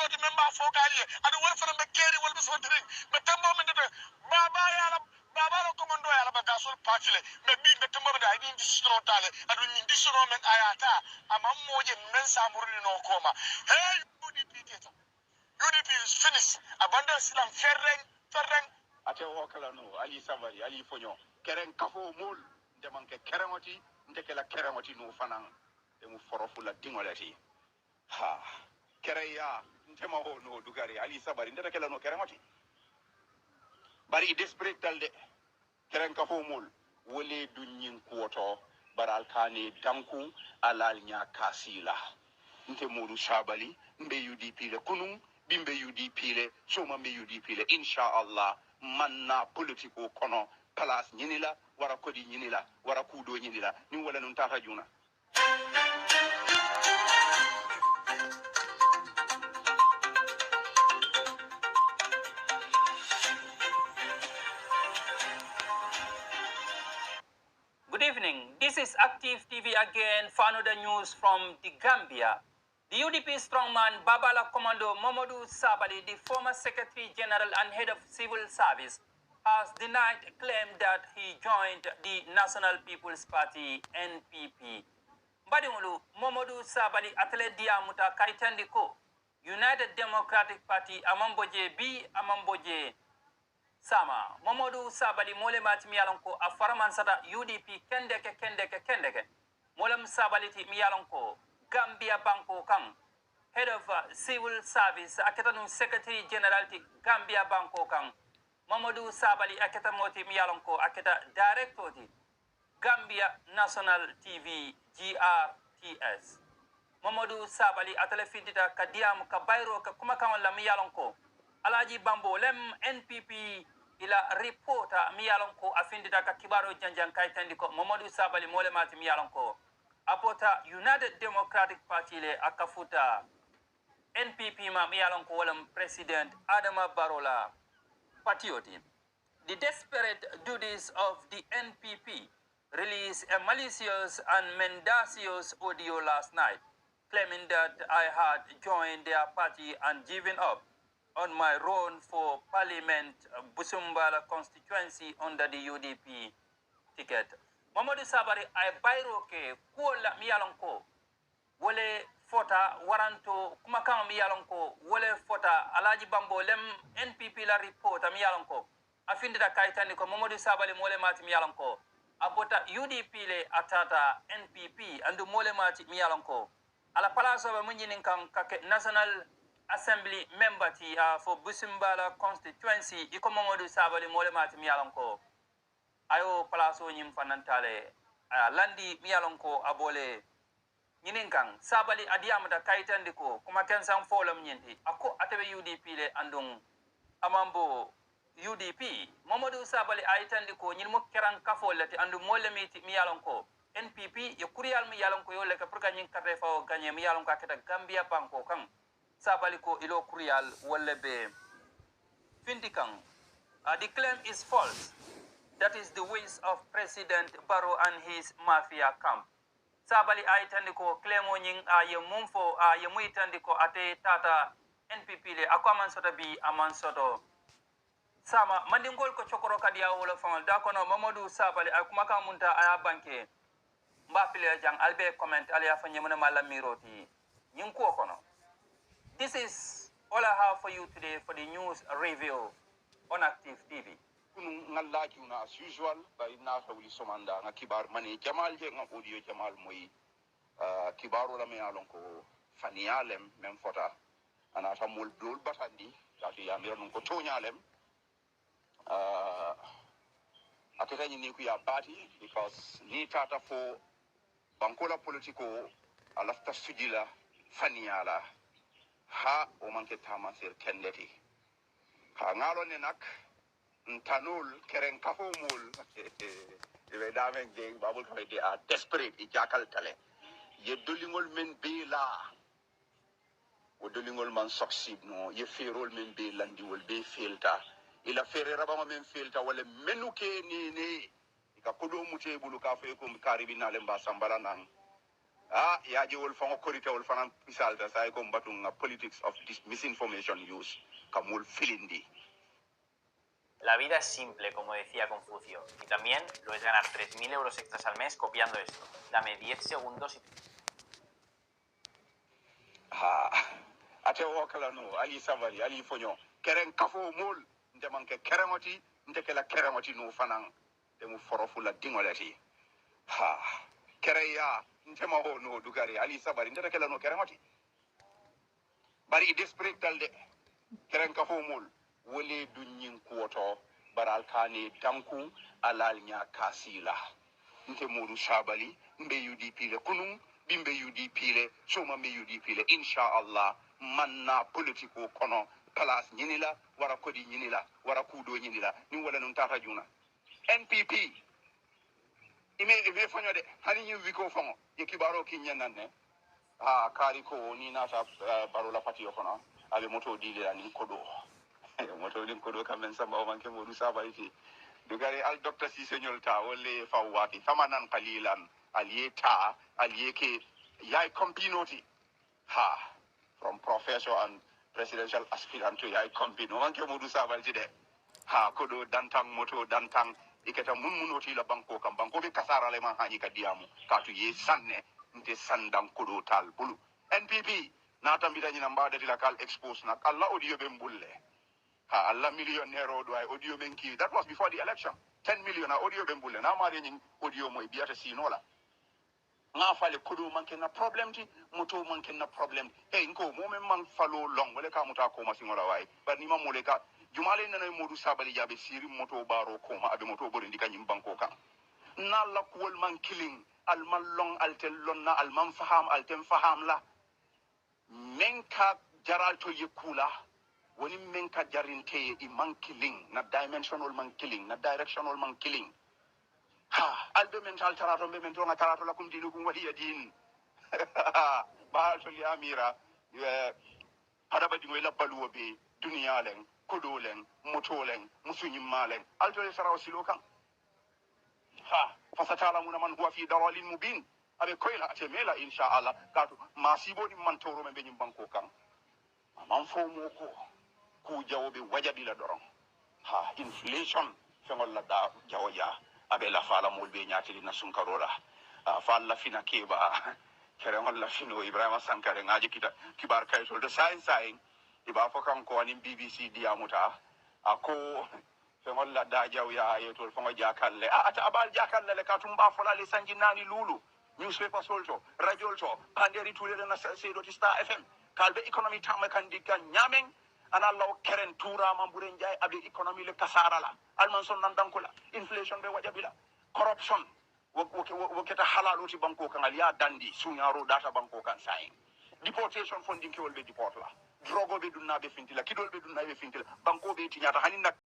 di memba fogali adu wol fana be keri wol be so diri me tambo men de baba yala baba lo commando yala ba gasol patile me bi be tambo da idi decision tale adu ni decision men ayata amam moje men samurni no koma hey UDP teta UDP is finished abandon silam ferreng ate wokala no ali sabari ali fonyo keren kafo mul ndemanke keremoti ndekela keremoti no fanan e mu forofula dingolati ha kereya ntema ho no dugari ali sabari ndekela no keremoti bari desperate dalde keren kafo mul wole dunyin kuoto baral kane danku alal nya kasila nte modu shabali mbe UDP le kunun bimbe UDP le soma mbe UDP le inshallah manna politiko kono place nyinila wara kodi nyinila wara kudo nyinila ni wala nun tata juna Good evening. This is Active TV again for another news from the Gambia. The UDP strongman Babala Commando Momodu Sabali, the former Secretary General and Head of Civil Service, has denied claim that he joined the National People's Party NPP. Badimulu Momodu Sabali Atele Diamuta Kaitandiko, United Democratic Party Amamboje B Amamboje Sama Momodu Sabali mole mati miyalonko a faraman sata UDP kendeke molem Sabali ti miyalonko Gambia Banko Kang Head of Civil Service aketanu Secretary General ti Gambia Banko Kang Momodu Sabali aketa moti miyalonko aketa Director ti Gambia National TV GRTS Momodu Sabali atele findita kadiam ka bayro ka kuma kan la miyalonko Alaji Bambo lem NPP ila reporter miyalonko afindita ka kibaro janjan kaitandiko Momodu Sabali mole mati miyalonko apota United Democratic Party le akafuta NPP ma miyalonko walam President Adama Barola Patioti. The desperate duties of the NPP released a malicious and mendacious audio last night claiming that I had joined their party and given up on my run for Parliament Busumbala constituency under the UDP ticket. Mamadou Sabari ay bayro ke kuola miyalonko wole fota waranto kumakam miyalonko wole fota Alaji Bambo lem NPP la report miyalonko afindida kaitani ko Mamadou Sabali mole mati miyalonko abota UDP le atata NPP andu mole mati miyalonko ala palaso ba munjinin kan kake National Assembly member ti for Busimbala constituency iko Mamadou Sabali mole mati miyalonko ayo palaso nyim fanantale landi miyalonko abole nyinin kan Sabali adiyam da kaitandi ko kuma ken san folam nyinti ako atabe UDP le andung amambo UDP Mamadou Sabali ayitandi ko nyin mo keran kafo lati andu mole miti miyalonko NPP yo kuriyal miyalonko yo le ka purka nyin karte fa ganye miyalonko akata Gambia banko kan Sabali ko ilo kuriyal wala be findikan the claim is false. That is the wish of President Barrow and his mafia camp. Sabali ayitandi ko claim nying ye mumfo ye muitandi ko ate tata NPP le akwaman soto bi aman soto sama mandingol ko chokoro kadia wala fangal da kono Mamadou Sabali akumaka munta aya banke mbapile jang albe comment ali afanye mona malamiroti nyin ko kono. This is all I have for you today for the news review on Active TV. ngalla kiuna as usual bay na tawli somanda nga kibar mani jamal je nga audio jamal moy kibaro la me alon ko faniyalem mem fota ana tamul dol batandi tatu ya mira non ko tonyalem akatani ni ku ya party because ni tata fo bankola politiko alafta sujila faniyala ha o manke tamasir kendeti ha ngalo ne nak ntanul keren kafomul ibe damen jeng babul ko de a desperate I jakal tale ye dolingol men be la o dolingol man succeed no ye ferol men be landi wol be filta ila fere rabama men filta wala menuke ni ka kodo mute bulu ka fe ko karibina le mba sambala nan yaji wol fango korite wol fanan pisalta say ko batunga politics of misinformation use kamul filindi. La vida es simple, como decía Confucio, y también lo es ganar 3.000 euros extras al mes copiando esto. Dame 10 segundos y... Ate wakala no ali sabari ali fonyo keren kafo mul nte manke keremoti nte kala keremoti no fanan de mu forofu la dingolati kereya nte ma ho no dugari ali sabari nte kala no keremoti bari desperate dalde keren kafo mul wole dunyin kuoto baral kane danku alal nya kasila nte modu sabali mbe UDP le kunun bimbe UDP le soma mbe UDP le inshallah manna politiko kono place nyinila wara kodi nyinila wara kudo nyinila ni wala nun tata juna NPP ime fanyo de hani nyi wiko fango ye kibaro kinyan ne kari ko ni nata baro la patio kono abe moto dile ni kodo moto din kodo kamen samba o manke modu saba iti dugare al docteur si señol ta wolle fawati famanan qalilan aliyeta aliyeke yai kompinoti from professor and presidential aspirant to yai kompino manke modu saba jide kodo dantang moto dantang iketa munmunoti la banko kam banko be kasara le man hani kadiamu katu ye sanne nte sandan kodo tal bulu NPP na tambita nyina mbade la kal expose na Allah audio be mbulle Allah millionaire do ay audio benki that was before the election 10 million audio bembulle na mari nyin audio moy biata sinola nga fale kodo manke na problem ti moto manke na problem nko mo men man falo long wala ka muta ko masingola way bar ni mamule ka jumale nana modu sabali jabe siri moto baro ko ma abe moto bori ndika nyim banko kan na la kuwol man killing al man long al tel lonna al man faham al tem faham la menka jaral to yekula woni men ka jarinte i man killing na dimensional man killing na directional man killing albe mental tarato be mental na tarato la kum dinukum wahiya din ba to li amira hada ba dingo la baluwo be duniya len kodolen motolen musunyim malen alto le saraw silo kan fasatala mun man huwa fi daralin mubin abe koyla atemela insha Allah katu masibo di man toro me be nyim banko kan man fo mo ko ku jawobe wajabi la doron inflation fengol la da jawoja abe la fala mol be nyaati na sunkarola falla fina keba kere ngol la fino Ibrahima Sankare ngaji kita kibar kay sol de science iba fo kan ko ni BBC diamuta ako fengol la da jawya yetol fongo jakalle ata abal jakalle le katum ba fola le sanji nani lulu newspaper solto radio to panderi tulele na sedo ti Star FM kalbe economy tamma kan dikka nyamen ana law keren tura mambure njay abi economy le kasara la alman son nan dankula inflation be wajabila corruption woketa halaluti banko kan aliya dandi sunyaro data banko kan sayin deportation funding ke wolbe deport la drogo be dunna be fintila kidol be dunna be fintila banko be tinyata haninna